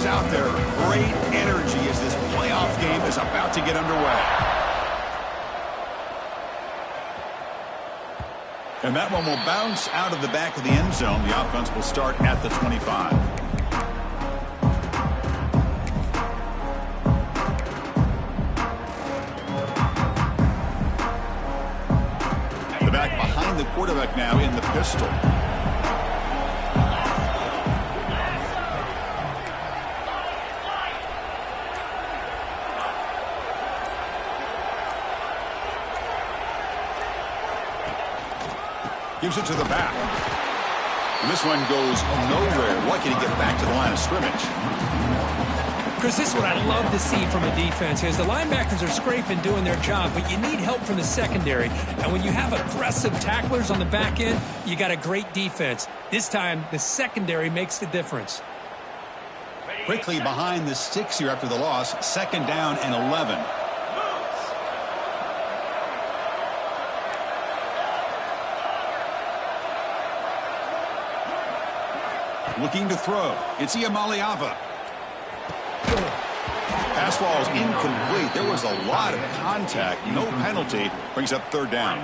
fans out there, great energy as this playoff game is about to get underway. And that one will bounce out of the back of the end zone. The offense will start at the 25. The back behind the quarterback now in the pistol. Gives it to the back. And this one goes nowhere. Lucky to get back to the line of scrimmage. Chris, this is what I love to see from a defense is the linebackers are scraping, doing their job, but you need help from the secondary. And when you have aggressive tacklers on the back end, you got a great defense. This time, the secondary makes the difference. Quickly behind the 6 here after the loss. 2nd down and 11. Looking to throw. It's Iamaleava. Pass ball is incomplete. There was a lot of contact. No penalty. Brings up 3rd down.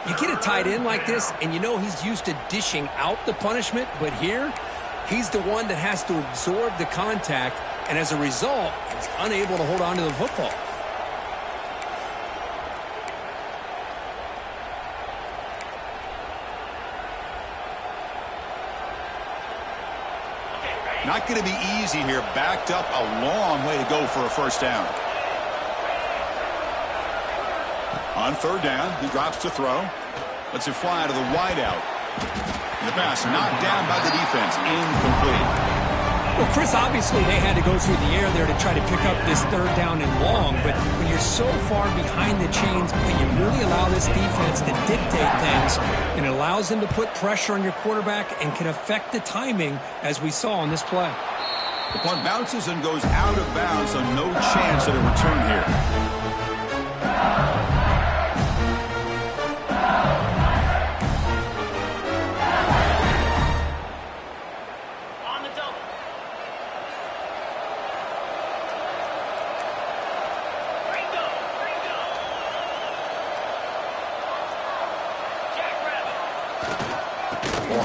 You get a tight end like this, and you know he's used to dishing out the punishment, but here, he's the one that has to absorb the contact, and as a result, he's unable to hold on to the football. Not going to be easy here. Backed up a long way to go for a 1st down. On 3rd down, he drops to throw. Lets it fly to the wideout. The pass knocked down by the defense. Incomplete. Well, Chris, obviously they had to go through the air there to try to pick up this 3rd down and long, but when you're so far behind the chains, can you really allow this defense to dictate things? And it allows them to put pressure on your quarterback and can affect the timing, as we saw on this play. The punt bounces and goes out of bounds, so no chance at a return here.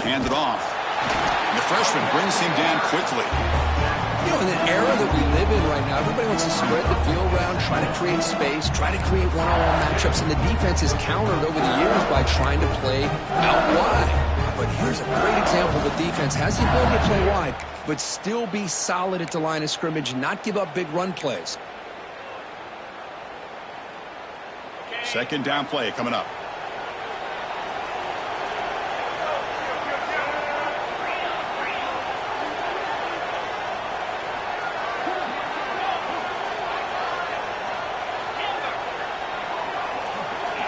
Hand it off. And the freshman brings him down quickly. You know, in the era that we live in right now, everybody wants to spread the field around, try to create space, try to create one-on-one matchups, and the defense is countered over the years by trying to play out wide. But here's a great example. The defense has the ability to play wide, but still be solid at the line of scrimmage, not give up big run plays. 2nd down play coming up.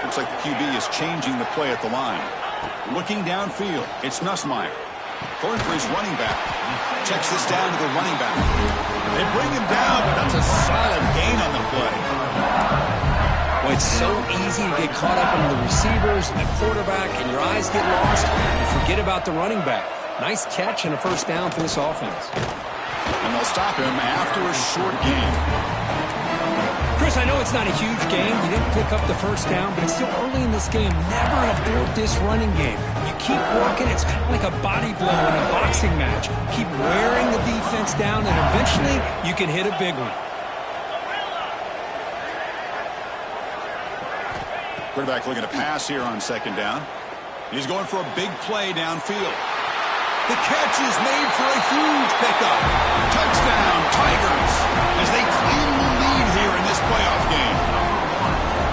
Looks like the QB is changing the play at the line. Looking downfield, it's Nussmeier. Going for his running back. Checks this down to the running back. They bring him down, but that's a solid gain on the play. Well, it's so easy to get caught up in the receivers and the quarterback, and your eyes get lost. You forget about the running back. Nice catch and a 1st down for this offense. And they'll stop him after a short gain. Chris, I know it's not a huge game. You didn't pick up the 1st down, but it's still early in this game. Never abort this running game. You keep working. It's kind of like a body blow in a boxing match. Keep wearing the defense down, and eventually you can hit a big one. Quarterback looking to pass here on 2nd down. He's going for a big play downfield. The catch is made for a huge pickup. Touchdown, Tigers, as they claim the lead here in this playoff game.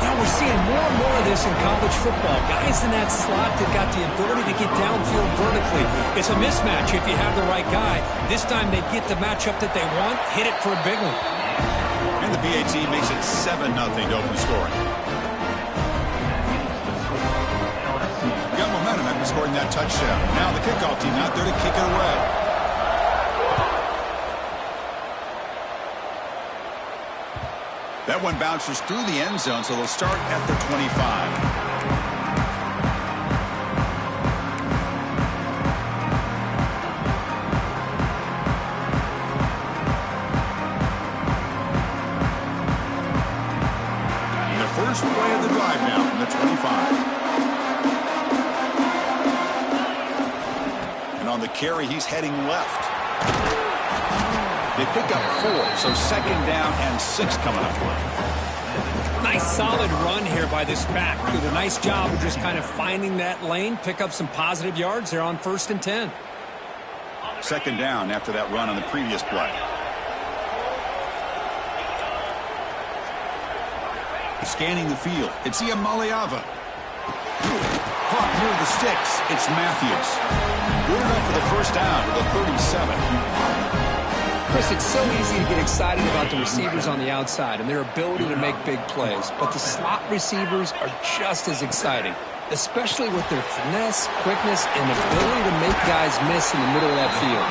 Now we're seeing more and more of this in college football. Guys in that slot that got the ability to get downfield vertically. It's a mismatch if you have the right guy. This time they get the matchup that they want, hit it for a big one. And the BAT makes it 7-0 to open scoring. Got momentum after scoring that touchdown. Now the kickoff team out there to kick it away. That one bounces through the end zone, so they'll start at the 25. the carry, he's heading left. They pick up 4, so 2nd down and 6 coming up for him. Nice solid run here by this back. Did a nice job of just kind of finding that lane, pick up some positive yards there on 1st and 10. 2nd down after that run on the previous play. Scanning the field, it's Iamaleava. Caught near the sticks, it's Matthews. Good enough for the 1st down with a 37. Chris, it's so easy to get excited about the receivers on the outside and their ability to make big plays, but the slot receivers are just as exciting, especially with their finesse, quickness, and ability to make guys miss in the middle of that field.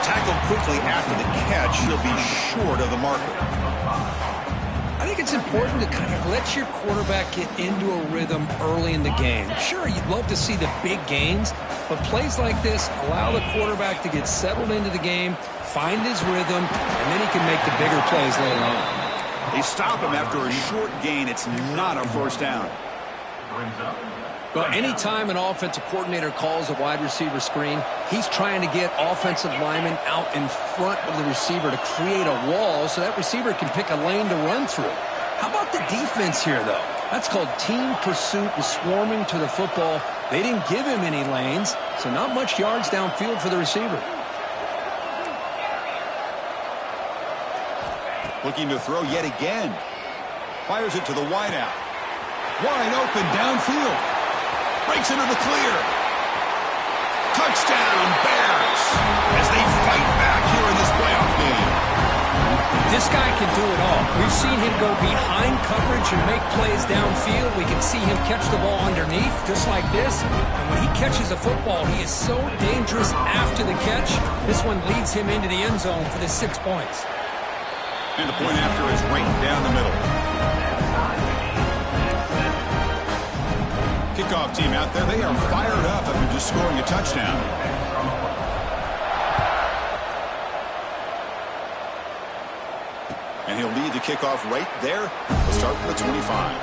Tackled quickly after the catch, he'll be short of the marker. I think it's important to kind of let your quarterback get into a rhythm early in the game. Sure, you'd love to see the big gains, but plays like this allow the quarterback to get settled into the game, find his rhythm, and then he can make the bigger plays later on. They stop him after a short gain. It's not a 1st down. Well, anytime an offensive coordinator calls a wide receiver screen, he's trying to get offensive linemen out in front of the receiver to create a wall so that receiver can pick a lane to run through. How about the defense here, though? That's called team pursuit and swarming to the football. They didn't give him any lanes, so not much yards downfield for the receiver. Looking to throw yet again. Fires it to the wideout. Wide open downfield. Breaks into the clear. Touchdown, Bears, as they fight back here in this playoff game. This guy can do it all. We've seen him go behind coverage and make plays downfield. We can see him catch the ball underneath, just like this. And when he catches a football, he is so dangerous after the catch. This one leads him into the end zone for the 6 points. And the point after is right down the middle. Kickoff team out there, they are fired up after just scoring a touchdown. And he'll lead the kickoff right there. We'll start from the 25.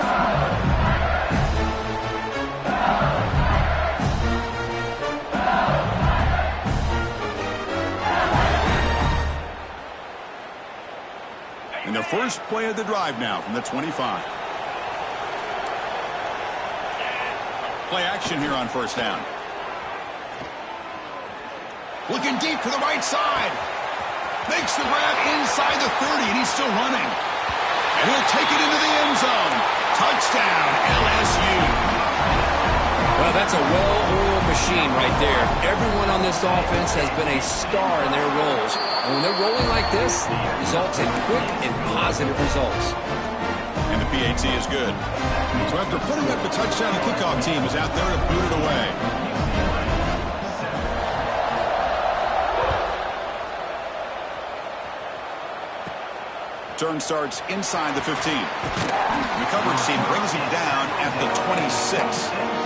And the first play of the drive now from the 25. Play action here on 1st down. Looking deep to the right side. Makes the grab inside the 30, and he's still running. And he'll take it into the end zone. Touchdown, LSU. Well, that's a well-oiled machine right there. Everyone on this offense has been a star in their roles. And when they're rolling like this, it results in quick and positive results. And the PAT is good. So after putting up the touchdown, the kickoff team is out there to boot it away. Turn starts inside the 15. The coverage team brings him down at the 26.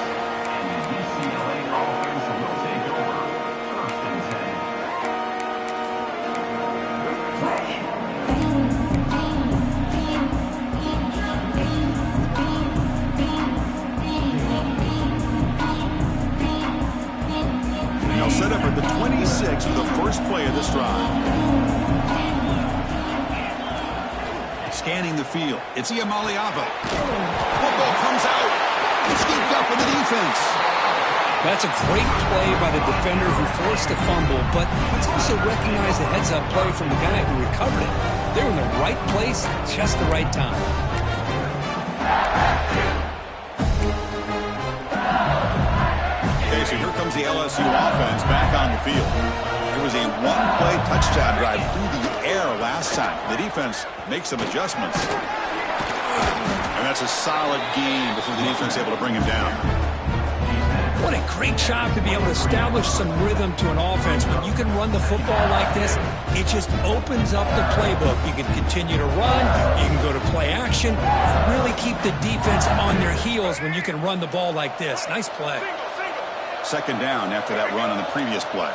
Set up at the 26 for the first play of this drive. Scanning the field, it's Iamaleava. Football comes out. Scooped up with the defense. That's a great play by the defender who forced the fumble, but let's also recognize the heads-up play from the guy who recovered it. They're in the right place at just the right time. So here comes the LSU offense back on the field. It was a one-play touchdown drive through the air last time. The defense makes some adjustments. And that's a solid game before the defense able to bring him down. What a great job to be able to establish some rhythm to an offense. When you can run the football like this, it just opens up the playbook. You can continue to run, you can go to play action, and really keep the defense on their heels when you can run the ball like this. Nice play. 2nd down after that run on the previous play.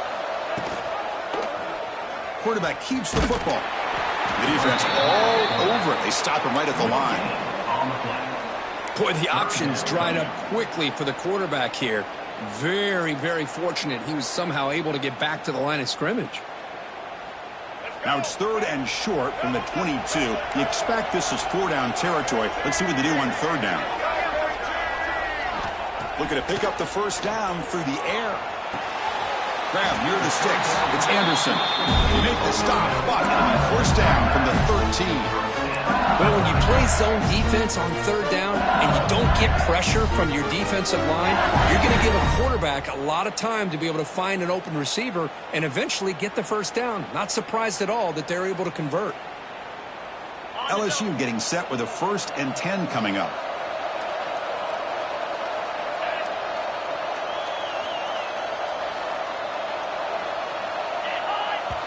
Quarterback keeps the football. The defense all over it. They stop him right at the line. Boy, the options dried up quickly for the quarterback here. Very, very fortunate he was somehow able to get back to the line of scrimmage. Now it's 3rd and short from the 22. You expect this is 4-down territory. Let's see what they do on 3rd down. Looking to pick up the first down through the air. Grab near the sticks. It's Anderson. You make the stop, but first down from the 13. Well, when you play zone defense on 3rd down and you don't get pressure from your defensive line, you're going to give a quarterback a lot of time to be able to find an open receiver and eventually get the first down. Not surprised at all that they're able to convert. LSU getting set with a 1st and 10 coming up.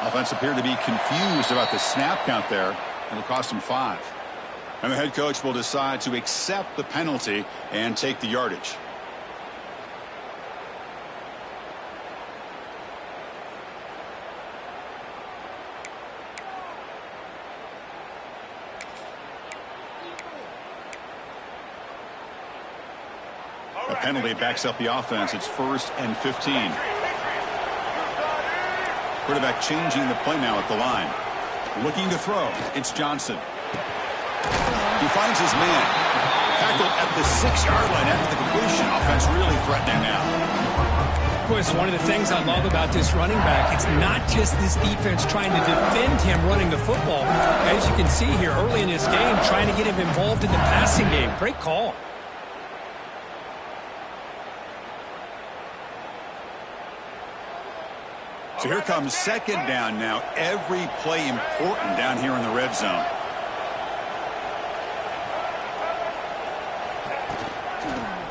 Offense appeared to be confused about the snap count there. It'll cost him 5. And the head coach will decide to accept the penalty and take the yardage. The penalty backs up the offense. It's 1st and 15. Quarterback changing the play now at the line. Looking to throw. It's Johnson. He finds his man. Tackled at the 6-yard line after the completion. Offense really threatening now. Of course, one of the things I love about this running back, it's not just this defense trying to defend him running the football. As you can see here early in this game, trying to get him involved in the passing game. Great call. So here comes 2nd down now. Every play important down here in the red zone.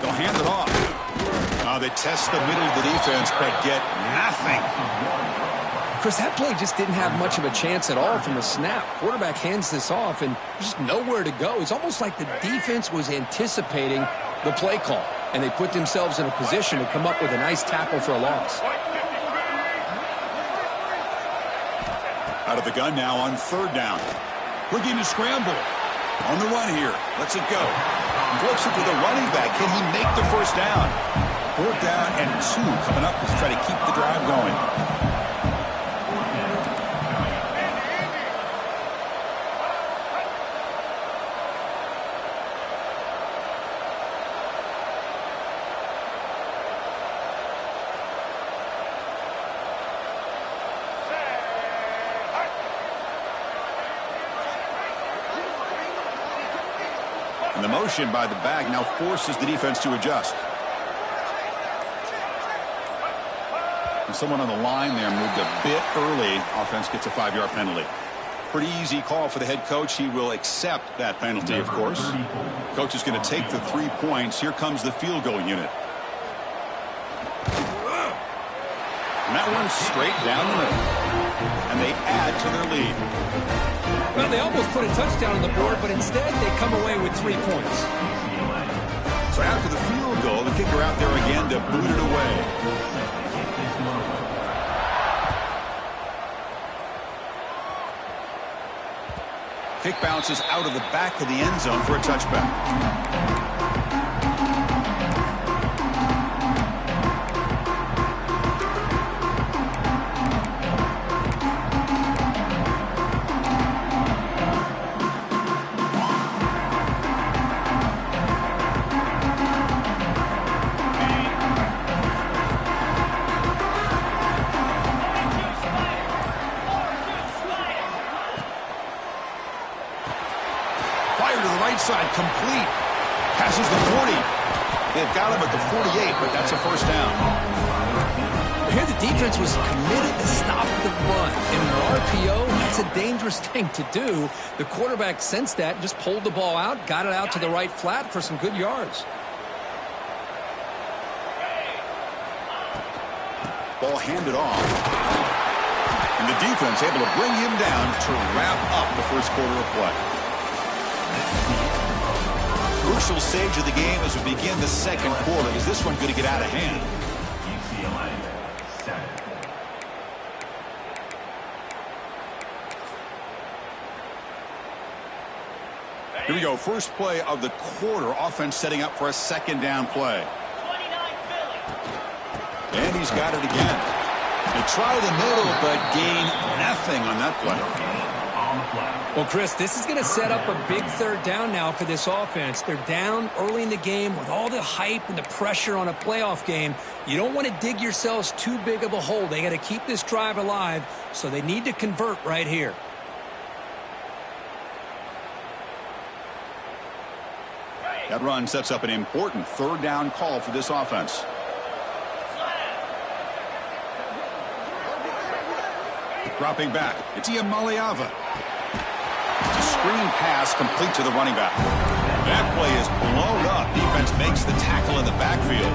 They'll hand it off. They test the middle of the defense, but get nothing. Chris, that play just didn't have much of a chance at all from the snap. Quarterback hands this off, and there's just nowhere to go. It's almost like the defense was anticipating the play call, and they put themselves in a position to come up with a nice tackle for a loss. Out of the gun now on 3rd down. Looking to scramble. On the run here. Lets it go. Flips it to the running back. Can he make the first down? 4th down and 2 coming up to try to keep the drive going. And the motion by the back now forces the defense to adjust. And someone on the line there moved a bit early. Offense gets a 5-yard penalty. Pretty easy call for the head coach. He will accept that penalty, of course. Coach is going to take the 3 points. Here comes the field goal unit. And that one's straight down the middle. And they add to their lead. Well, they almost put a touchdown on the board, but instead they come away with 3 points. So after the field goal, the kicker out there again to boot it away. Kick bounces out of the back of the end zone for a touchback. Side complete. Passes the 40. They've got him at the 48, but that's a first down. Here the defense was committed to stop the run. In an RPO, that's a dangerous thing to do. The quarterback sensed that, just pulled the ball out, got it out to the right flat for some good yards. Ball handed off. And the defense able to bring him down to wrap up the first quarter of play. Crucial stage of the game as we begin the second quarter. Is this one going to get out of hand? Here we go. First play of the quarter. Offense setting up for a second down play. And he's got it again. They try the middle, but gain nothing on that play. Well, Chris, this is going to set up a big third down now for this offense. They're down early in the game with all the hype and the pressure on a playoff game. You don't want to dig yourselves too big of a hole. They got to keep this drive alive, so they need to convert right here. That run sets up an important third down call for this offense. Dropping back, it's Iamaleava. It's a screen pass complete to the running back. That play is blown up. Defense makes the tackle in the backfield.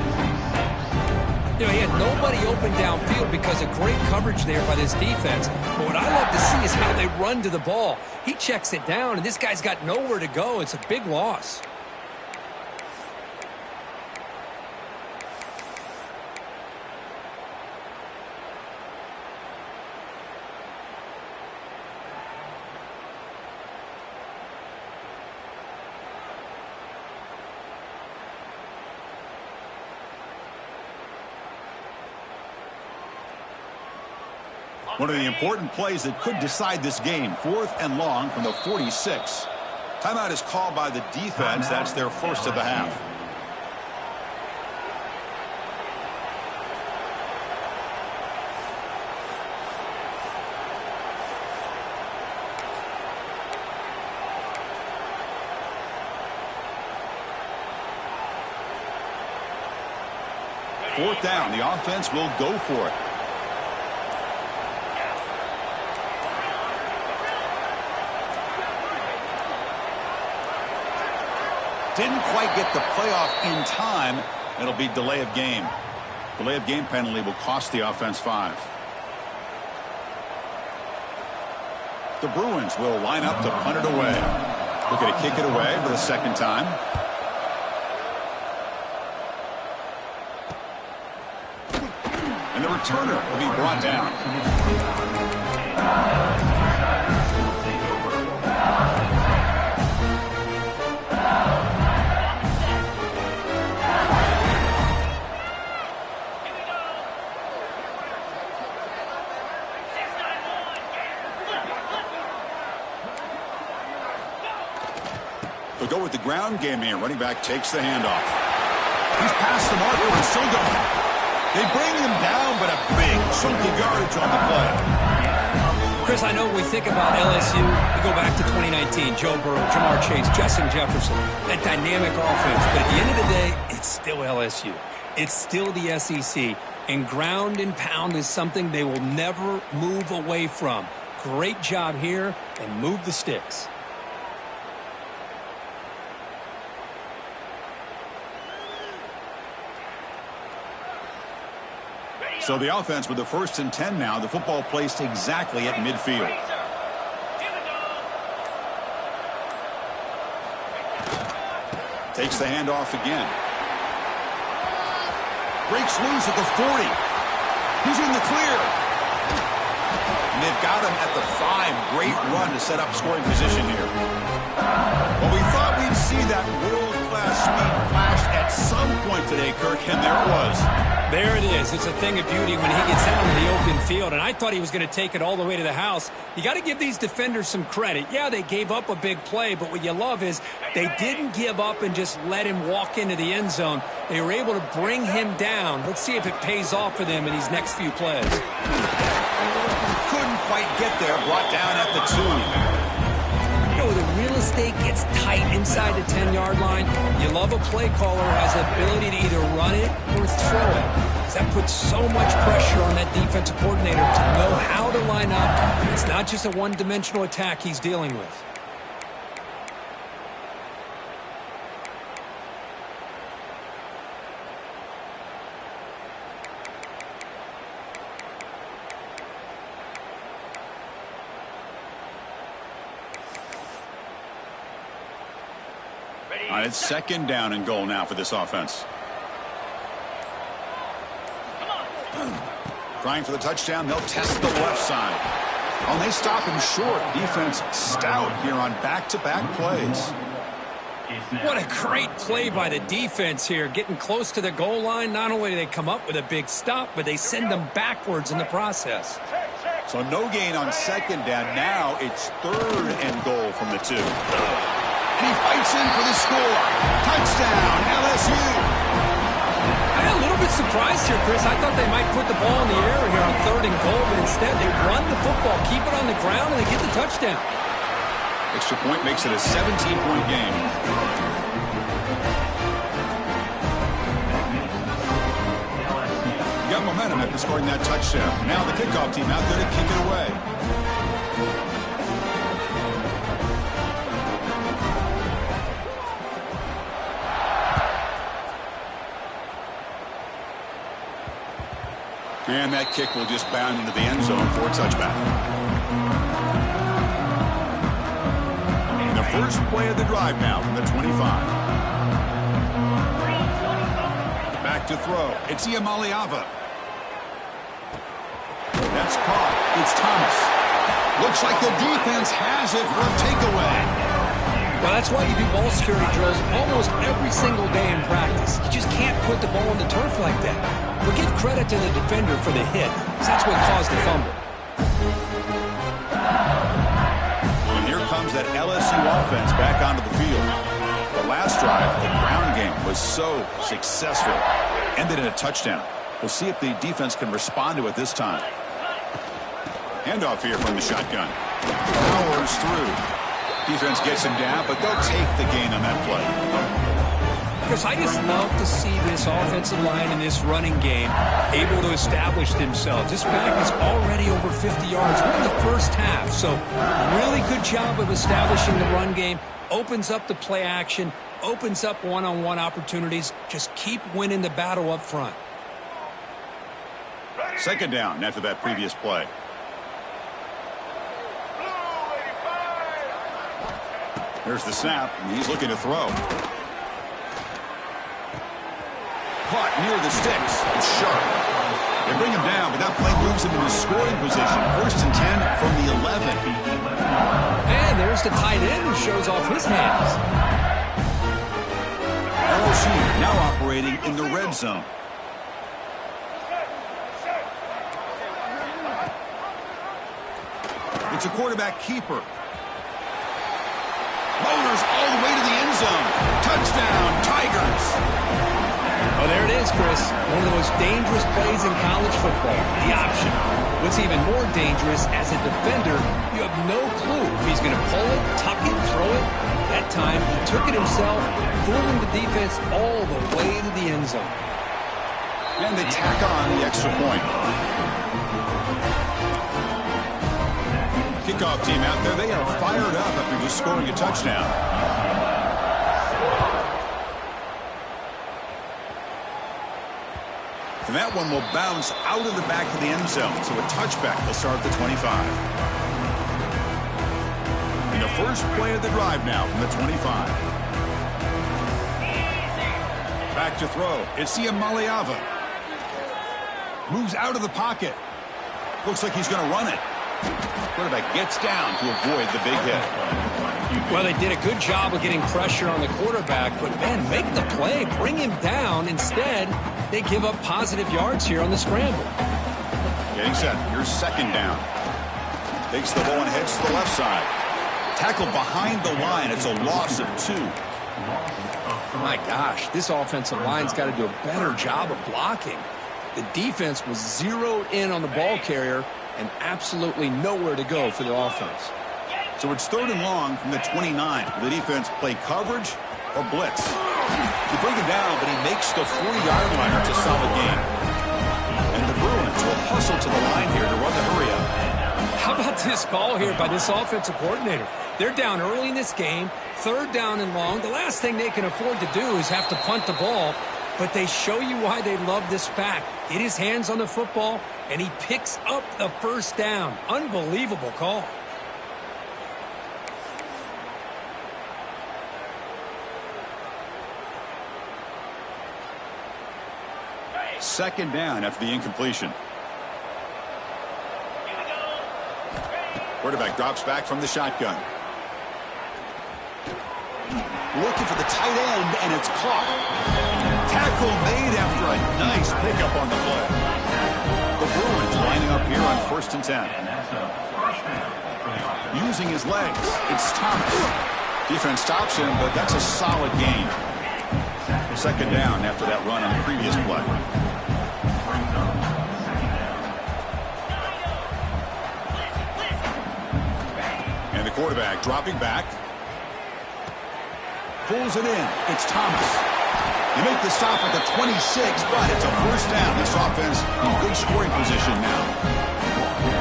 You know, he had nobody open downfield because of great coverage there by this defense. But what I love to see is how they run to the ball. He checks it down, and this guy's got nowhere to go. It's a big loss. One of the important plays that could decide this game. 4th and long from the 46. Timeout is called by the defense. That's their first of the half. Fourth down. The offense will go for it. Didn't quite get the playoff in time. It'll be delay of game. Delay of game penalty will cost the offense 5. The Bruins will line up to punt it away. Looking to kick it away for the second time. And the returner will be brought down. They'll go with the ground game here. Running back takes the handoff. He's past the marker and still going. They bring him down, but a big chunk of yardage on the play. Chris, I know when we think about LSU, we go back to 2019, Joe Burrow, Jamar Chase, Justin Jefferson, that dynamic offense. But at the end of the day, it's still LSU. It's still the SEC. And ground and pound is something they will never move away from. Great job here, and move the sticks. So the offense with the 1st and 10 now. The football placed exactly at midfield. Takes the handoff again. Breaks loose at the 40. He's in the clear. And they've got him at the 5. Great run to set up scoring position here. Well, we thought we'd see that world-class speed flash at some point today, Kirk, and there it was. There it is. It's a thing of beauty when he gets out into the open field, and I thought he was going to take it all the way to the house. You got to give these defenders some credit. Yeah, they gave up a big play, but what you love is they didn't give up and just let him walk into the end zone. They were able to bring him down. Let's see if it pays off for them in these next few plays. Couldn't quite get there. Brought down at the 2. The real estate gets tight inside the 10-yard line. You love a play caller who has the ability to either run it or throw it. That puts so much pressure on that defensive coordinator to know how to line up. It's not just a one-dimensional attack he's dealing with. All right, it's 2nd down and goal now for this offense. Trying for the touchdown. They'll test the left side. Oh, and they stop him short. Defense stout here on back-to-back plays. What a great play by the defense here. Getting close to the goal line, not only do they come up with a big stop, but they send them backwards in the process. So no gain on second down. Now it's 3rd and goal from the 2. And he fights in for the score. Touchdown, LSU. I'm a little bit surprised here, Chris. I thought they might put the ball in the air here on 3rd and goal, but instead they run the football, keep it on the ground, and they get the touchdown. Extra point makes it a 17-point game. You got momentum after scoring that touchdown. Now the kickoff team out there to kick it away. And that kick will just bound into the end zone for a touchback. The first play of the drive now from the 25. Back to throw. It's Iamaleava. That's caught. It's Thomas. Looks like the defense has it for a takeaway. Well, that's why you do ball security drills almost every single day in practice. You just can't put the ball on the turf like that. But give credit to the defender for the hit, because that's what caused the fumble. And here comes that LSU offense back onto the field. The last drive, the ground game, was so successful. Ended in a touchdown. We'll see if the defense can respond to it this time. Handoff here from the shotgun. Powers through. Defense gets him down, but they'll take the gain on that play. Because I just love to see this offensive line in this running game able to establish themselves. This back is already over 50 yards. We're in the first half, so really good job of establishing the run game. Opens up the play action, opens up one-on-one opportunities. Just keep winning the battle up front. Second down after that previous play. There's the snap, and he's looking to throw. Caught near the sticks. It's sharp. They bring him down, but that play moves him into scoring position. 1st and 10 from the 11. And there's the tight end who shows off his hands. LSU now operating in the red zone. It's a quarterback keeper. Motors all the way to the end zone. Touchdown, Tigers. Oh, there it is, Chris. One of the most dangerous plays in college football. The option. What's even more dangerous, as a defender, you have no clue if he's going to pull it, tuck it, throw it. That time, he took it himself, fooling the defense all the way to the end zone. And they tack on the extra point. Kickoff team out there, they are fired up after just scoring a touchdown. And that one will bounce out of the back of the end zone, so a touchback will start at the 25. And the first play of the drive now from the 25. Back to throw. It's Iamaleava. Moves out of the pocket. Looks like he's going to run it. Quarterback gets down to avoid the big hit. Well, they did a good job of getting pressure on the quarterback, but, man, make the play, bring him down. Instead, they give up positive yards here on the scramble. Getting set. Here's second down. Takes the ball and heads to the left side. Tackle behind the line. It's a loss of 2. My gosh, this offensive line's got to do a better job of blocking. The defense was zeroed in on the ball carrier and absolutely nowhere to go for the offense. So it's 3rd and long from the 29. Will the defense play coverage or blitz? They bring him down, but he makes the 40-yard line. It's a solid game. And the Bruins will hustle to the line here to run the hurry up. How about this call here by this offensive coordinator? They're down early in this game, 3rd down and long. The last thing they can afford to do is have to punt the ball, but they show you why they love this back. Get his hands on the football, and he picks up the first down. Unbelievable call. Second down after the incompletion. Quarterback drops back from the shotgun. looking for the tight end, and it's caught. Tackle made after a nice pickup on the play. The Bruins lining up here on 1st and 10. Using his legs, it's Thomas. Defense stops him, but that's a solid gain. 2nd down after that run on the previous play. And the quarterback dropping back. Pulls it in. It's Thomas. They make the stop at the 26, but it's a 1st down. This offense in good scoring position now.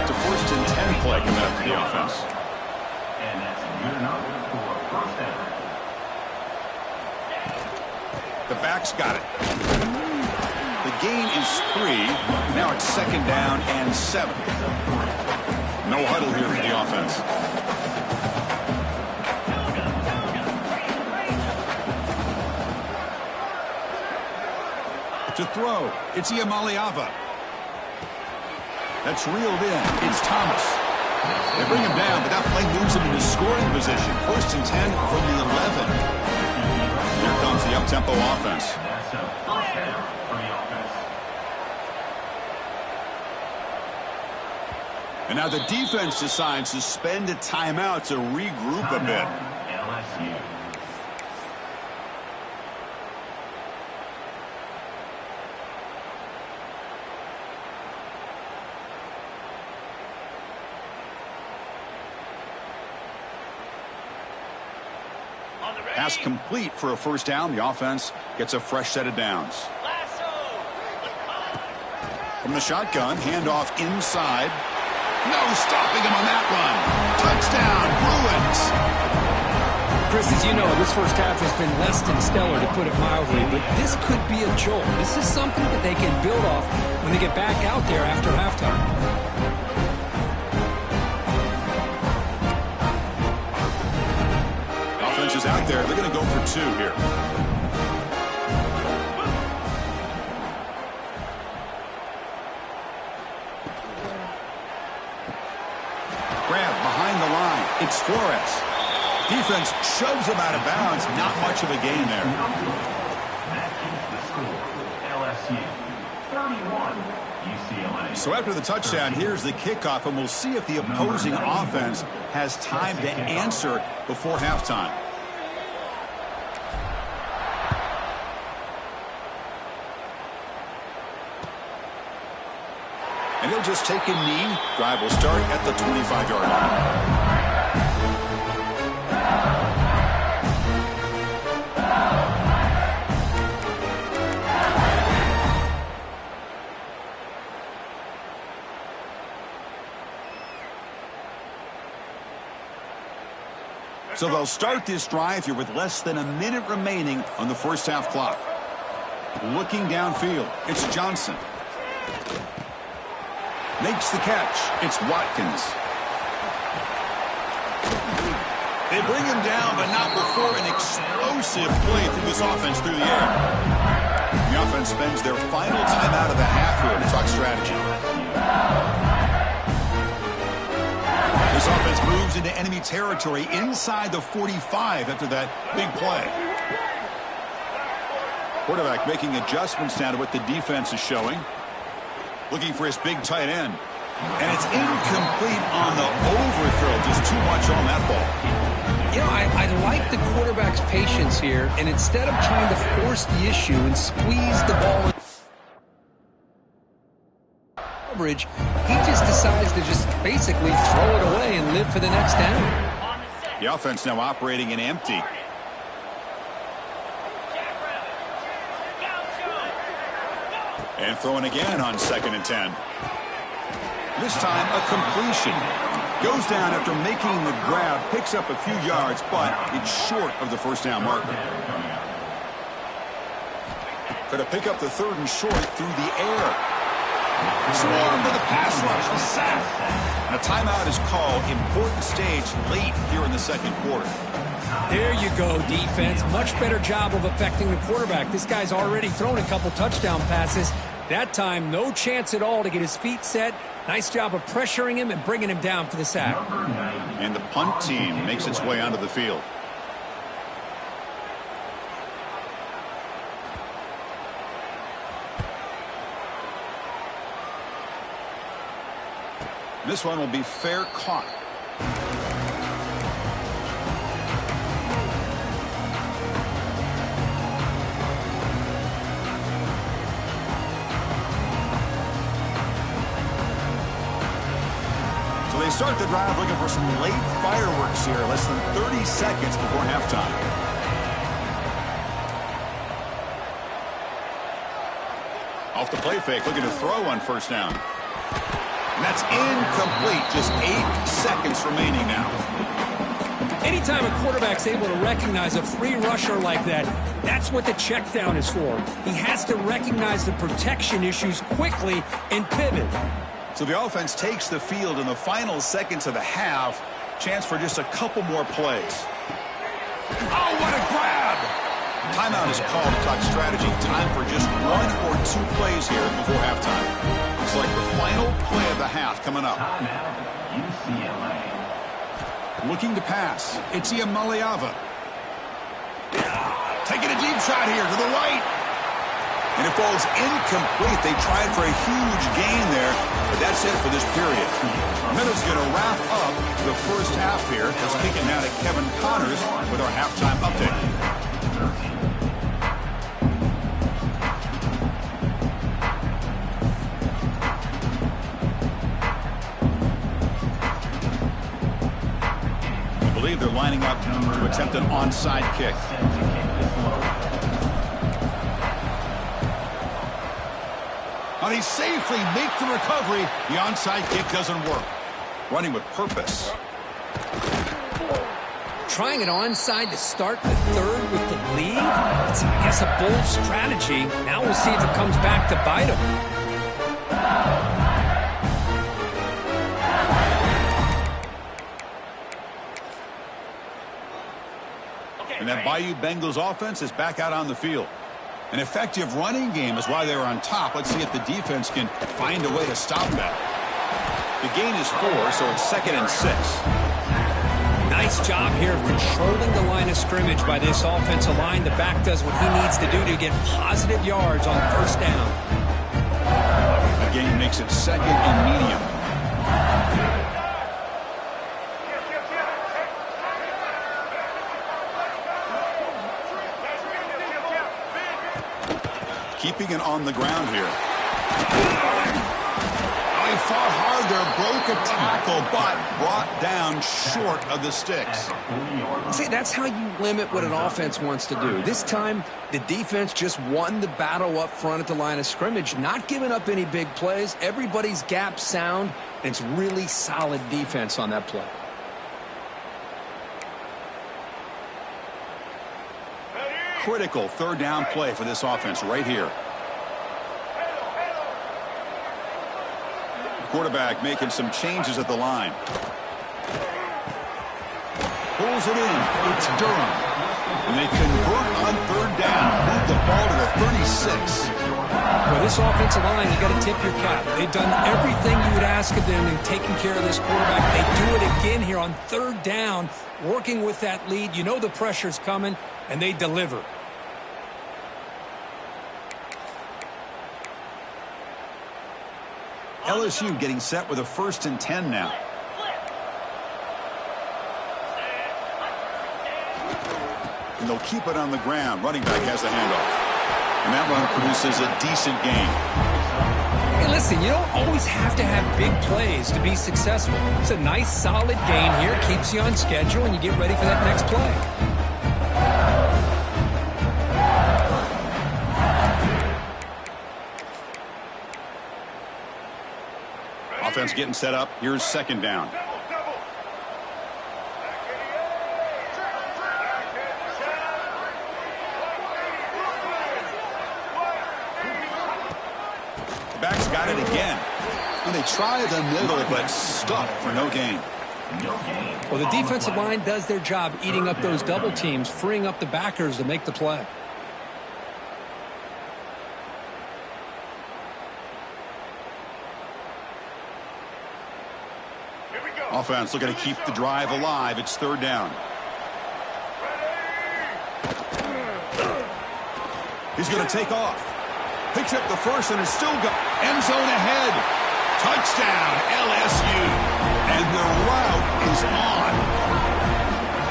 It's a 1st and 10 play coming up for the offense. And that's good enough for a 1st down. The back's got it. The gain is 3. Now it's 2nd down and 7. No huddle here for the offense. To throw, it's Iamaleava. That's reeled in. It's Thomas. They bring him down, but that play moves him into scoring position. 1st and 10 from the 11. Here comes the up-tempo offense. That's a 1st down for the offense. And now the defense decides to spend a timeout to regroup a bit. LSU. Pass complete for a 1st down. The offense gets a fresh set of downs. From the shotgun, handoff inside. No stopping him on that run. Touchdown, Bruins. Chris, as you know, this 1st half has been less than stellar, to put it mildly, but this could be a jolt. This is something that they can build off when they get back out there after halftime. Is out there. They're going to go for 2 here. Grab behind the line. It's Flores. Defense shoves him out of bounds. Not much of a gain there. That keeps the score. LSU 31, UCLA. So after the touchdown, here's the kickoff, and we'll see if the opposing offense has time to answer before halftime. And he'll just take a knee. Drive will start at the 25-yard line. So they'll start this drive here with less than a minute remaining on the 1st half clock. Looking downfield, it's Johnson. Makes the catch. It's Watkins. They bring him down, but not before an explosive play through this offense through the air. The offense spends their final timeout of the half here to talk strategy. This offense moves into enemy territory inside the 45 after that big play. Quarterback making adjustments now to what the defense is showing. Looking for his big tight end. And it's incomplete on the overthrow. Just too much on that ball. You know, I like the quarterback's patience here, and instead of trying to force the issue and squeeze the ball in coverage, he just decides to just basically throw it away and live for the next down. The offense now operating in empty. And throwing again on 2nd and 10. This time a completion. Goes down after making the grab, picks up a few yards, but it's short of the 1st down marker. Going to pick up the 3rd and short through the air. Swarmed to the pass rush, the sack. And a timeout is called. Important stage late here in the 2nd quarter. There you go, defense. Much better job of affecting the quarterback. This guy's already thrown a couple touchdown passes. That time, no chance at all to get his feet set. Nice job of pressuring him and bringing him down for the sack. And the punt team makes its way onto the field. This one will be fair caught. So they start the drive looking for some late fireworks here, less than 30 seconds before halftime. Off the play fake, looking to throw on first down. And that's incomplete. Just 8 seconds remaining now. Anytime a quarterback's able to recognize a free rusher like that, that's what the check down is for. He has to recognize the protection issues quickly and pivot. So the offense takes the field in the final seconds of the half. Chance for just a couple more plays. Oh, what a grab! Timeout is called to talk strategy. Time for just 1 or 2 plays here before halftime. It's like the final play of the half coming up. UCLA. Looking to pass. It's Iamaleava. Taking a deep shot here to the right. And it falls incomplete. They tried for a huge gain there, but that's it for this period. Minutes going to wrap up the first half here. Let's kick it now to Kevin Connors with our halftime update. I believe they're lining up to attempt an onside kick. Now they safely make the recovery. The onside kick doesn't work. Running with purpose. Trying an onside to start the third with the lead? It's, I guess, a bold strategy. Now we'll see if it comes back to bite him. And that Bayou Bengals offense is back out on the field. An effective running game is why they were on top. Let's see if the defense can find a way to stop that. The gain is 4, so it's 2nd and 6. Nice job here of controlling the line of scrimmage by this offensive line. The back does what he needs to do to get positive yards on first down. The gain makes it 2nd and medium. Keeping it on the ground here. They fought hard there, broke a tackle, but brought down short of the sticks. See, that's how you limit what an offense wants to do. This time, the defense just won the battle up front at the line of scrimmage, not giving up any big plays. Everybody's gap sound, and it's really solid defense on that play. Critical third down play for this offense right here. Quarterback making some changes at the line. Pulls it in. It's Durham. And they convert on third down. Move the ball to the 36. Well, this offensive line, you got to tip your cap. They've done everything you would ask of them in taking care of this quarterback. They do it again here on third down, working with that lead. You know the pressure's coming, and they deliver. LSU getting set with a 1st and 10 now. And they'll keep it on the ground. Running back has the handoff. And that run produces a decent gain. Hey, listen, you don't always have to have big plays to be successful. It's a nice, solid gain here. Keeps you on schedule, and you get ready for that next play. Offense getting set up. Here's 2nd down. The back's got it again. And they try the middle, but stuffed for no gain. Well, the defensive line does their job eating up those double teams, freeing up the backers to make the play. Offense looking to keep the drive alive. It's 3rd down. He's going to take off. Picks up the first and is still got end zone ahead. Touchdown, LSU. And the route is on.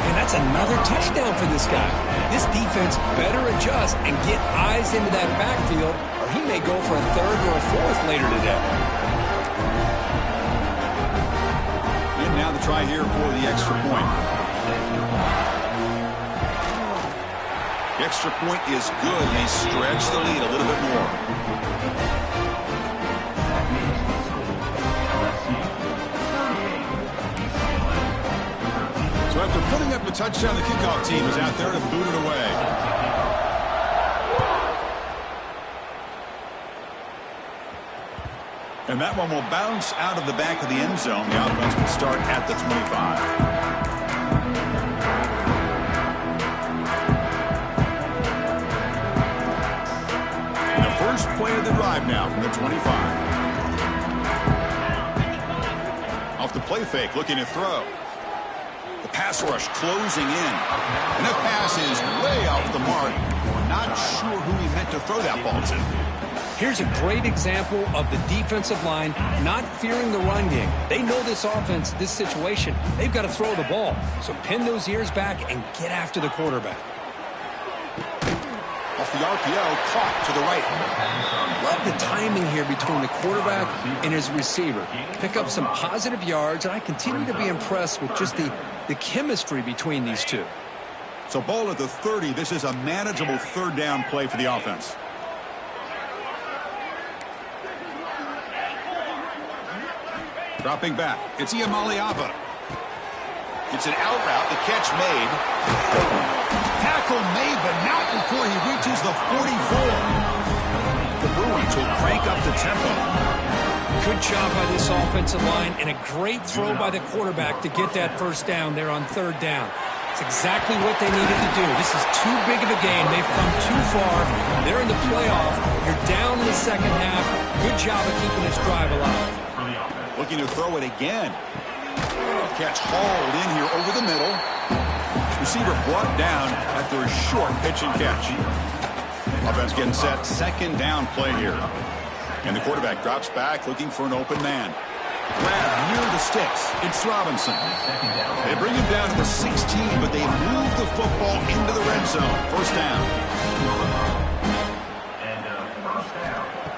And that's another touchdown for this guy. This defense better adjust and get eyes into that backfield, or he may go for a third or a fourth later today. And now the try here for the extra point. The extra point is good. They stretch the lead a little bit more. So after putting up a touchdown, the kickoff team is out there to boot it away. And that one will bounce out of the back of the end zone. The offense will start at the 25. And the first play of the drive now from the 25. Off the play fake, looking to throw. The pass rush closing in. And that pass is way off the mark. We're not sure who he meant to throw that ball to. Here's a great example of the defensive line not fearing the run game. They know this offense, this situation, they've got to throw the ball. So pin those ears back and get after the quarterback. Off the RPO, caught to the right. Love the timing here between the quarterback and his receiver. Pick up some positive yards, and I continue to be impressed with just the chemistry between these two. So ball at the 30. This is a manageable third down play for the offense. Dropping back, it's Iamaleava. It's an out route, the catch made. Tackle made, but not before he reaches the 44. The Bruins will crank up the tempo. Good job by this offensive line, and a great throw by the quarterback to get that first down there on third down. It's exactly what they needed to do. This is too big of a game. They've come too far. They're in the playoff. You're down in the second half. Good job of keeping this drive alive. Looking to throw it again. Catch hauled in here over the middle. Receiver brought down after a short pitch and catch. Offense getting set. Second down play here. And the quarterback drops back looking for an open man. Grab near the sticks. It's Robinson. They bring him down to the 16, but they move the football into the red zone. First down.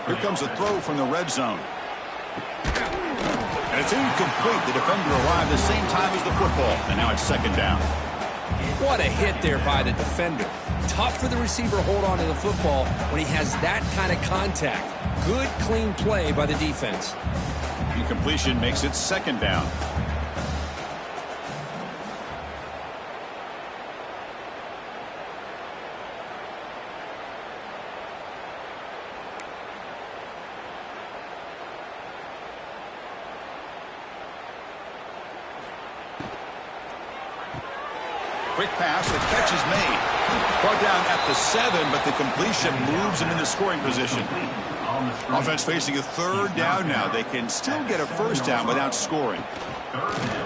Here comes a throw from the red zone. And it's incomplete. The defender arrived the same time as the football. And now it's second down. What a hit there by the defender. Tough for the receiver to hold on to the football when he has that kind of contact. Good, clean play by the defense. Incompletion makes it second down. Quick pass, the catch is made. Brought down at the 7, but the completion moves him into scoring position. Offense facing a third down now. They can still get a first down without scoring.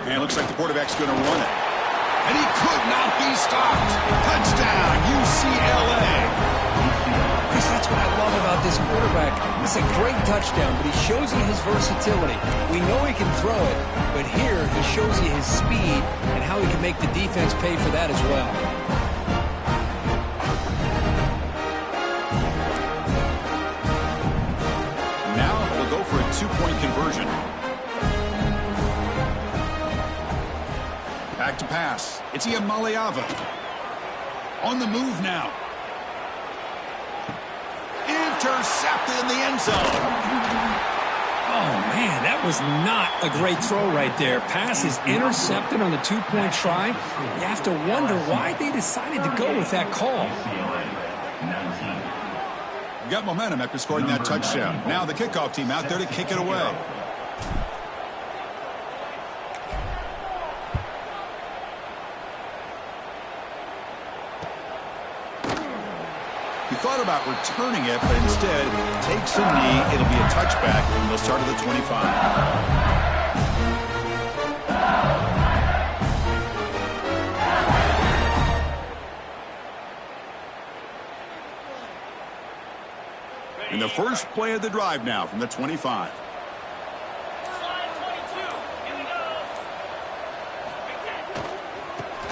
And it looks like the quarterback's going to run it. And he could not be stopped. Touchdown, UCLA. Chris, that's what I love about this quarterback. It's a great touchdown, but he shows you his versatility. We know he can throw it, but here he shows you his speed and how he can make the defense pay for that as well. Now they'll go for a two-point conversion. Back to pass. It's Iamaleava. On the move now. Intercepted in the end zone. Oh, man, that was not a great throw right there. Pass is intercepted on the two-point try. You have to wonder why they decided to go with that call. Got momentum after scoring that touchdown. Now the kickoff team out there to kick it away. He thought about returning it, but instead takes a knee. It'll be a touchback, and they'll start at the 25. And the first play of the drive now from the 25.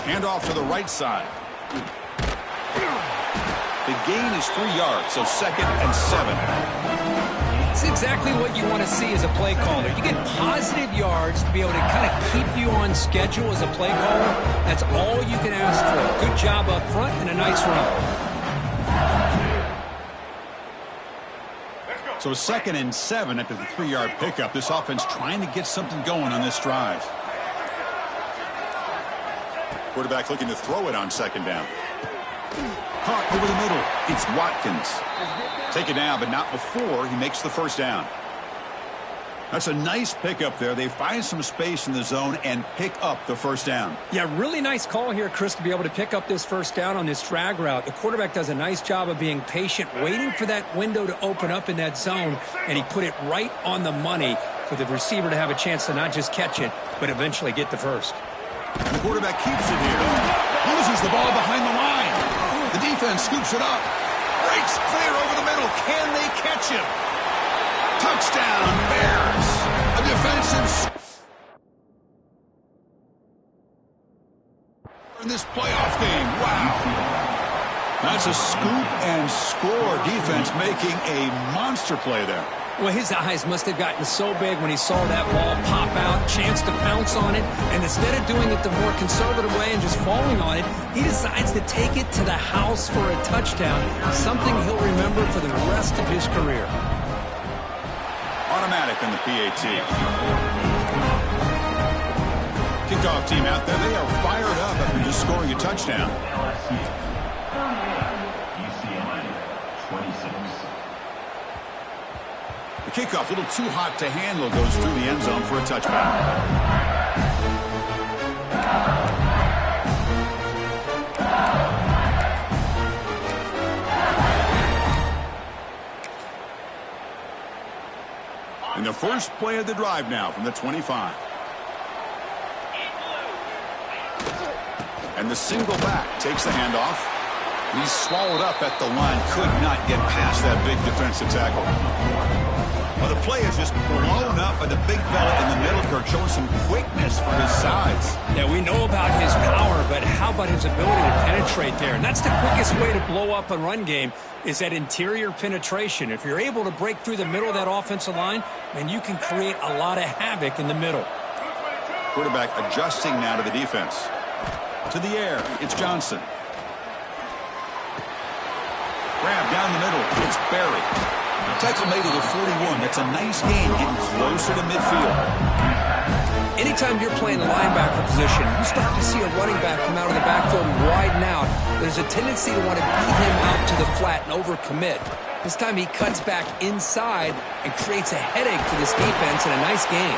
Hand off to the right side. The gain is 3 yards, so 2nd and 7. It's exactly what you want to see as a play caller. You get positive yards to be able to kind of keep you on schedule as a play caller. That's all you can ask for. Good job up front and a nice run. So 2nd and 7 after the 3-yard pickup. This offense trying to get something going on this drive. Quarterback looking to throw it on 2nd down. Caught over the middle. It's Watkins. Take it down, but not before he makes the 1st down. That's a nice pickup there. They find some space in the zone and pick up the 1st down. Yeah, really nice call here, Chris, to be able to pick up this 1st down on this drag route. The quarterback does a nice job of being patient, waiting for that window to open up in that zone, and he put it right on the money for the receiver to have a chance to not just catch it, but eventually get the 1st. And the quarterback keeps it here. Loses the ball behind the line. The defense scoops it up. Breaks clear over the middle. Can they catch him? Touchdown, Bears. A defensive in this playoff game. Wow. That's a scoop and score. Defense making a monster play there. Well, his eyes must have gotten so big when he saw that ball pop out, chance to pounce on it, and instead of doing it the more conservative way and just falling on it, he decides to take it to the house for a touchdown, something he'll remember for the rest of his career. Automatic on the PAT. Kickoff team out there, they are fired up after just scoring a touchdown. LSU 38, UCLA 26. The kickoff, a little too hot to handle, goes through the end zone for a touchback. And the first play of the drive now from the 25. And the single back takes the handoff. He's swallowed up at the line. Could not get past that big defensive tackle. Well, the play is just blown up by the big fella in the middle, Kirk, showing some quickness for his size. Yeah, we know about his power, but how about his ability to penetrate there? And that's the quickest way to blow up a run game is that interior penetration. If you're able to break through the middle of that offensive line, then you can create a lot of havoc in the middle. Quarterback adjusting now to the defense. To the air, it's Johnson. Grab down the middle, it's Barry. Tackle made at the 41. That's a nice gain, getting closer to midfield. Anytime you're playing a linebacker position, you start to see a running back come out of the backfield and widen out. There's a tendency to want to beat him out to the flat and overcommit. This time he cuts back inside and creates a headache for this defense and a nice gain.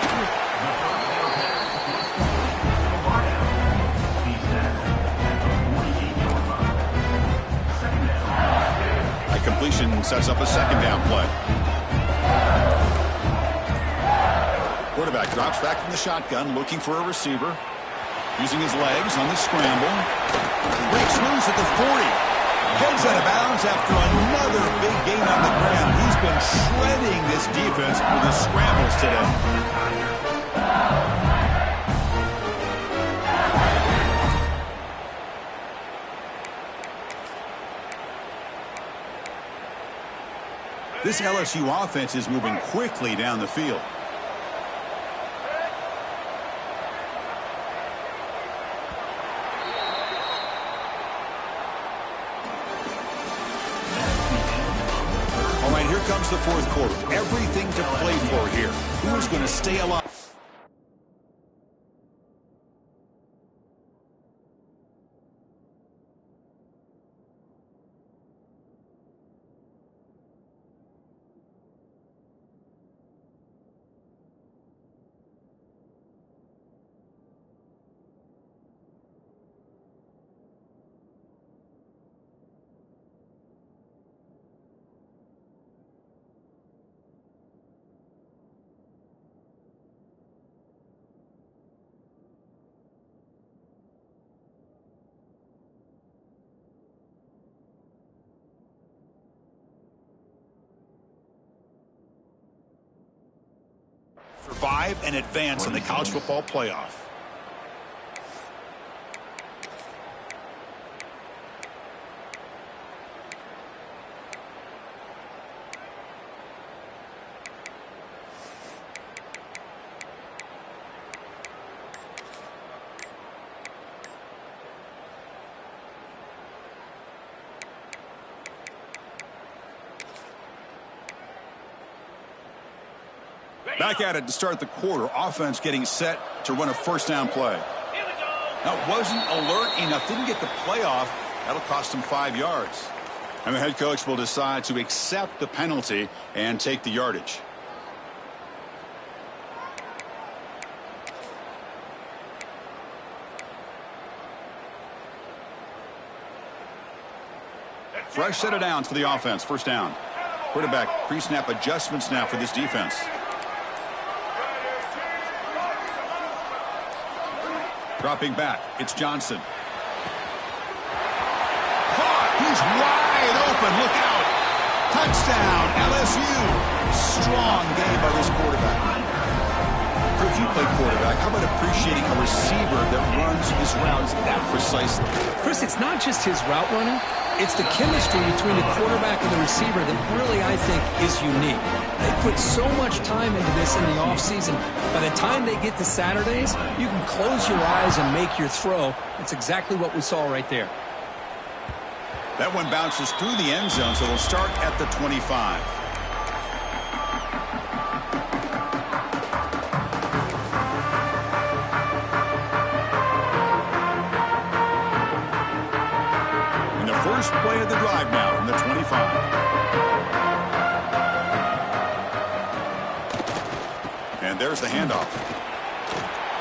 Completion sets up a 2nd down play. Quarterback drops back from the shotgun, looking for a receiver. Using his legs on the scramble. Breaks loose at the 40. Heads out of bounds after another big gain on the ground. He's been shredding this defense with his scrambles today. This LSU offense is moving quickly down the field. All right, here comes the 4th quarter. Everything to play for here. Who's going to stay alive? Survive and advance in the college football playoff. Back at it to start the quarter. Offense getting set to run a first down play. Now, wasn't alert enough. Didn't get the play off. That'll cost him 5 yards. And the head coach will decide to accept the penalty and take the yardage. Fresh set of downs for the offense. First down. Quarterback pre-snap adjustments now for this defense. Dropping back. It's Johnson. Caught. He's wide open. Look out. Touchdown, LSU. Strong game by this quarterback. If you play quarterback, how about appreciating a receiver that runs his routes that precisely? Chris, it's not just his route running. It's the chemistry between the quarterback and the receiver that really, I think, is unique. They put so much time into this in the offseason. By the time they get to Saturdays, you can close your eyes and make your throw. It's exactly what we saw right there. That one bounces through the end zone, so they'll start at the 25. First play of the drive now from the 25. And there's the handoff.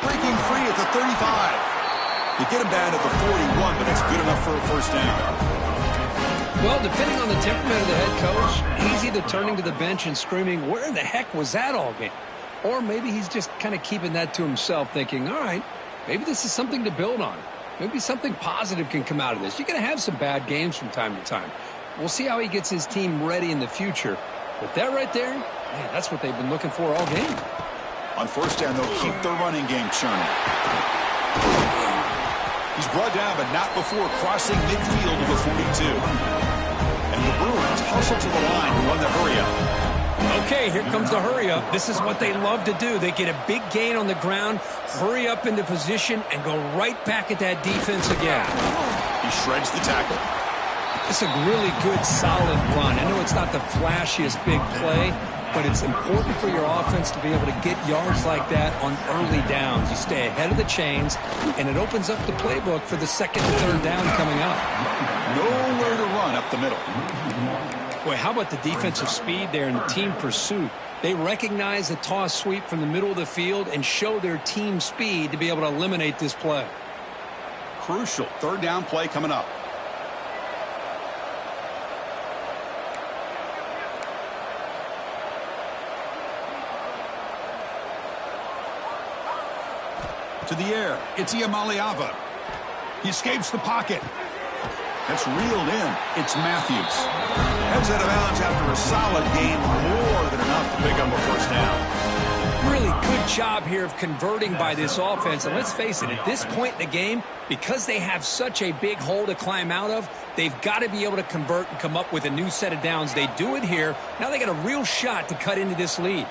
Breaking free at the 35. You get him down at the 41, but it's good enough for a first down. Well, depending on the temperament of the head coach, he's either turning to the bench and screaming, where the heck was that all game? Or maybe he's just kind of keeping that to himself, thinking, all right, maybe this is something to build on. Maybe something positive can come out of this. You're going to have some bad games from time to time. We'll see how he gets his team ready in the future. But that right there, man, that's what they've been looking for all game. On first down, they'll keep the running game churning. He's brought down, but not before crossing midfield to the 42. And the Bruins hustle to the line to run the hurry-up. Okay, here comes the hurry-up. This is what they love to do. They get a big gain on the ground, hurry up into position, and go right back at that defense again. He shreds the tackle. It's a really good, solid run. I know it's not the flashiest big play, but it's important for your offense to be able to get yards like that on early downs. You stay ahead of the chains, and it opens up the playbook for the second and third down coming up. Nowhere to run up the middle. Boy, how about the defensive speed there and the team pursuit? They recognize the toss sweep from the middle of the field and show their team speed to be able to eliminate this play. Crucial third down play coming up. To the air, it's Iamaleava. He escapes the pocket. That's reeled in. It's Matthews. Heads out of bounds after a solid game, more than enough to pick up a first down. Really good job here of converting by this offense. And let's face it, at this point in the game, because they have such a big hole to climb out of, they've got to be able to convert and come up with a new set of downs. They do it here. Now they got a real shot to cut into this lead.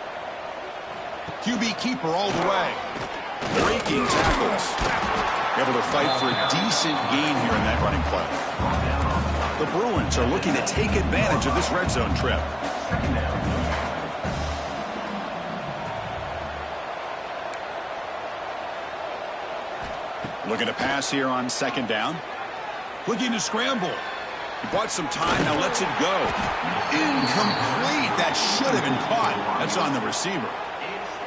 QB keeper all the way. Breaking tackles. Able to fight for a decent gain here in that running play. The Bruins are looking to take advantage of this red zone trip. Looking to pass here on second down. Looking to scramble. He bought some time, now lets it go. Incomplete. That should have been caught. That's on the receiver.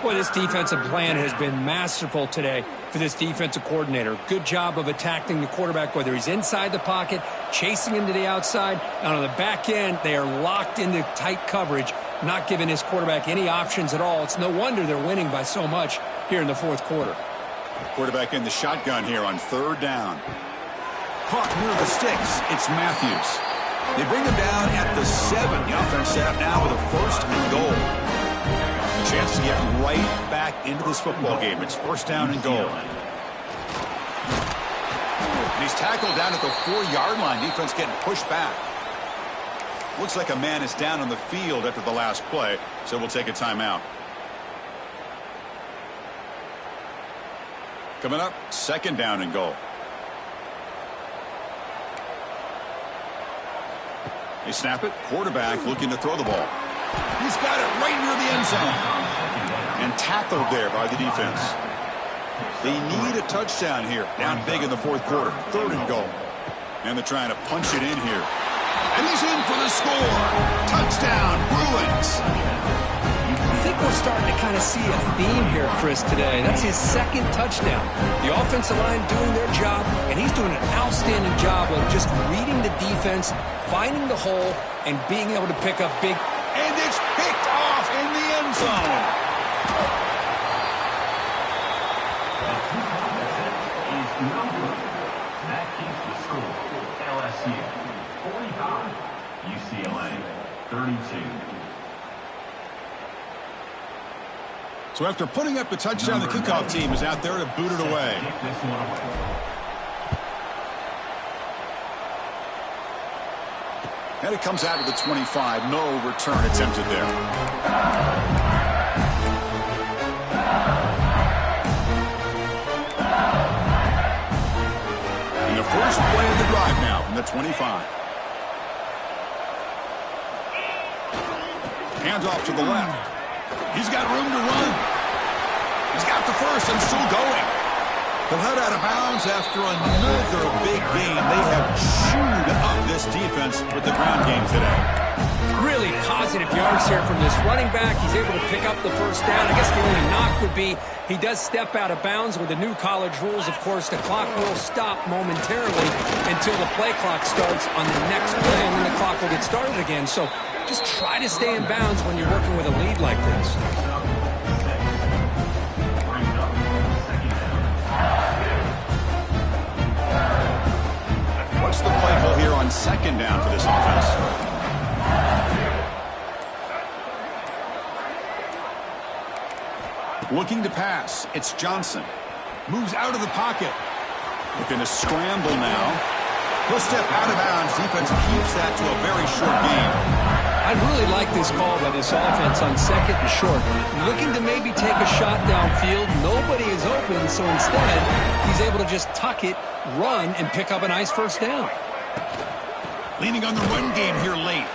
Boy, this defensive plan has been masterful today for this defensive coordinator. Good job of attacking the quarterback, whether he's inside the pocket, chasing him to the outside. And on the back end, they are locked into tight coverage, not giving his quarterback any options at all. It's no wonder they're winning by so much here in the fourth quarter. Quarterback in the shotgun here on third down. Caught near the sticks. It's Matthews. They bring him down at the 7. The offense set up now with a first and goal. Chance to get right back into this football game. It's first down and goal. And he's tackled down at the 4-yard line. Defense getting pushed back. Looks like a man is down on the field after the last play, so we'll take a timeout. Coming up, second down and goal. They snap it. Quarterback looking to throw the ball. He's got it right near the end zone. And tackled there by the defense. They need a touchdown here. Down big in the fourth quarter. 3rd and goal. And they're trying to punch it in here. And he's in for the score. Touchdown, Bruins. I think we're starting to kind of see a theme here, Chris, today. That's his 2nd touchdown. The offensive line doing their job, and he's doing an outstanding job of just reading the defense, finding the hole, and being able to pick up big. And it's picked off in the end zone. That keeps the score. LSU 45, UCLA 32. So after putting up the touchdown, the kickoff team is out there to boot it away. Kick this one away. And it comes out of the 25. No return attempted there. And the first play of the drive now from the 25. Hands off to the left. He's got room to run. He's got the first and still going. They'll head out of bounds after another big game. They have chewed up this defense with the ground game today. Really positive yards here from this running back. He's able to pick up the first down. I guess the only knock would be he does step out of bounds with the new college rules. Of course, the clock will stop momentarily until the play clock starts on the next play, and then the clock will get started again. So just try to stay in bounds when you're working with a lead like this. What's the play call here on 2nd down for this offense? Looking to pass. It's Johnson. Moves out of the pocket. Looking to scramble now. He'll step out of bounds. Defense keeps that to a very short game. I'd really like this call by this offense on 2nd and short. Looking to maybe take a shot downfield. Nobody is open, so instead, he's able to just tuck it, run, and pick up a nice first down. Leaning on the run game here late.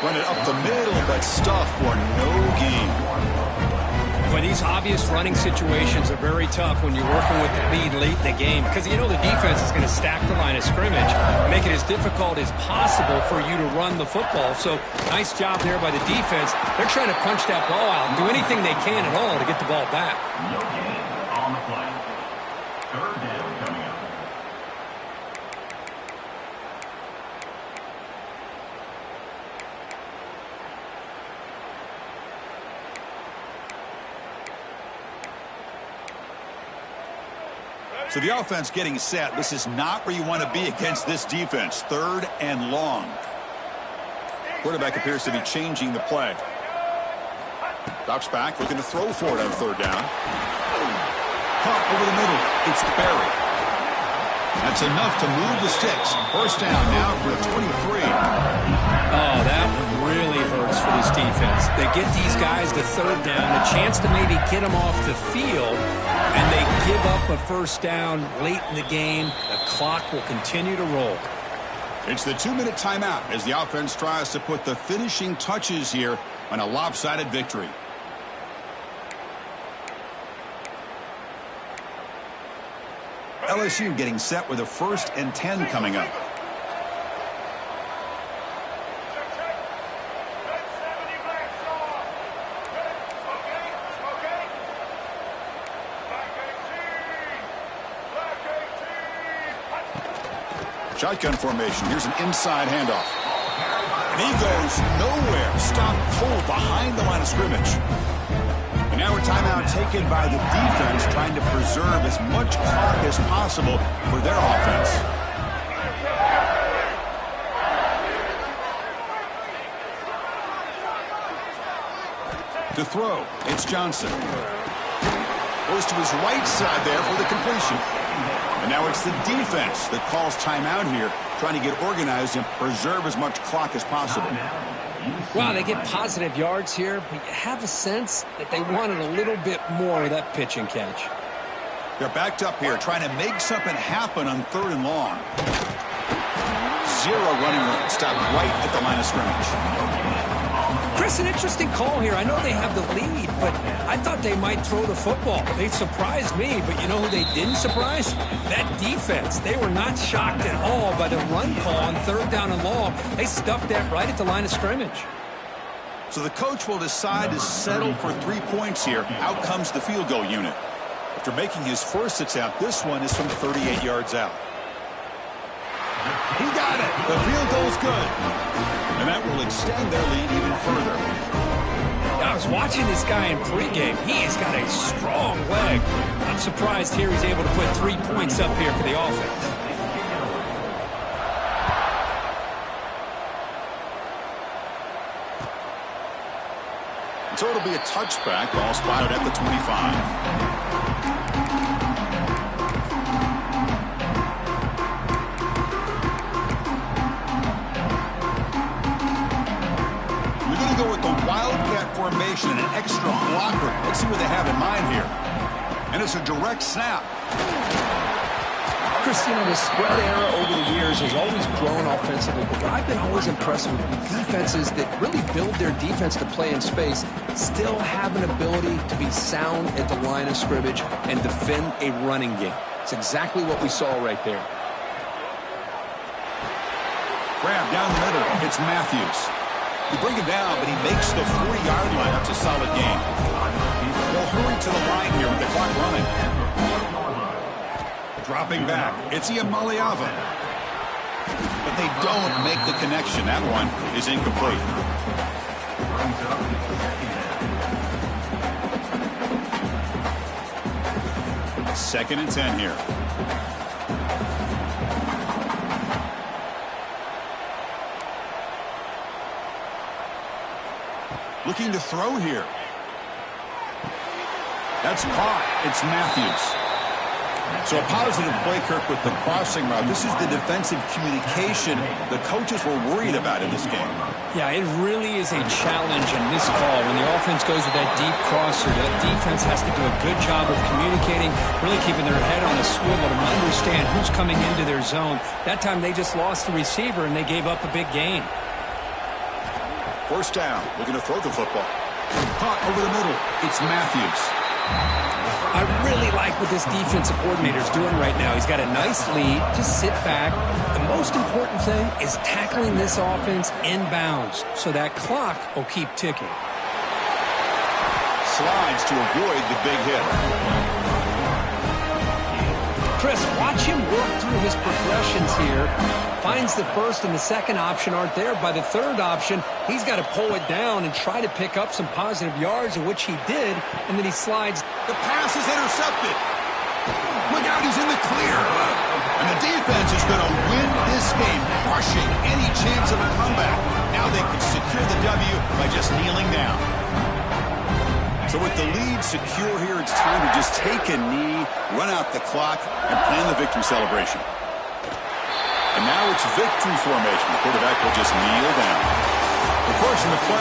Run it up the middle, but stuff for no gain. But these obvious running situations are very tough when you're working with the lead late in the game because you know the defense is going to stack the line of scrimmage, make it as difficult as possible for you to run the football. So nice job there by the defense. They're trying to punch that ball out and do anything they can at all to get the ball back. No gain on the play. 3rd down coming up. So the offense getting set. This is not where you want to be against this defense. 3rd and long. Quarterback appears to be changing the play. Drops back, looking to throw for it on 3rd down. Caught over the middle. It's Barry. That's enough to move the sticks. First down now for the 23. Oh, that one really hurts for this defense. They get these guys to 3rd down, a chance to maybe get them off the field, and they give up a first down late in the game. The clock will continue to roll. It's the 2-minute timeout as the offense tries to put the finishing touches here on a lopsided victory. LSU getting set with a 1st and 10 coming up. Shotgun formation. Here's an inside handoff. And he goes nowhere. Stop cold behind the line of scrimmage. And now a timeout taken by the defense, trying to preserve as much clock as possible for their offense. To throw, it's Johnson. Goes to his right side there for the completion. And now it's the defense that calls timeout here, trying to get organized and preserve as much clock as possible. Wow, they get positive yards here, but you have a sense that they wanted a little bit more of that pitch and catch. They're backed up here, trying to make something happen on 3rd and long. 0 running room, stopped right at the line of scrimmage. Chris, an interesting call here. I know they have the lead, but I thought they might throw the football. They surprised me, but you know who they didn't surprise? That defense. They were not shocked at all by the run call on 3rd down and long. They stuffed that right at the line of scrimmage. So the coach will decide to settle for 3 points here. Out comes the field goal unit. After making his first attempt, this one is from 38 yards out. He got it. The field goal's good. And that will extend their lead even further. I was watching this guy in pregame. He's got a strong leg. I'm surprised here he's able to put 3 points up here for the offense. So it'll be a touchback. Ball spotted at the 25. Go with the wildcat formation and an extra blocker. Let's see what they have in mind here. And it's a direct snap. Christina, the spread era over the years has always grown offensively, but what I've been always impressed with defenses that really build their defense to play in space still have an ability to be sound at the line of scrimmage and defend a running game. It's exactly what we saw right there. Grab down the middle. It's Matthews. You bring him down, but he makes the 40-yard line. That's a solid gain. They'll hurry to the line here with the clock running. Dropping back. It's Iamaleava. But they don't make the connection. That one is incomplete. 2nd and 10 here. Looking to throw here. That's caught. It's Matthews. So a positive play, Kirk, with the crossing route. This is the defensive communication the coaches were worried about in this game. Yeah, it really is a challenge in this call. When the offense goes with that deep crosser, that defense has to do a good job of communicating, really keeping their head on a swivel to understand who's coming into their zone. That time they just lost the receiver and they gave up a big gain. 1st down, looking to throw the football. Caught over the middle. It's Matthews. I really like what this defensive coordinator is doing right now. He's got a nice lead. Just sit back. The most important thing is tackling this offense inbounds so that clock will keep ticking. Slides to avoid the big hit. Chris, watch him work through his progressions here. Finds the 1st and the 2nd option aren't there. By the 3rd option, he's got to pull it down and try to pick up some positive yards, in which he did, and then he slides. The pass is intercepted. Look out, he's in the clear. And the defense is going to win this game, crushing any chance of a comeback. Now they can secure the W by just kneeling down. So with the lead secure here, it's time to just take a knee, run out the clock, and plan the victory celebration. And now it's victory formation. The quarterback will just kneel down. Of course, in the play,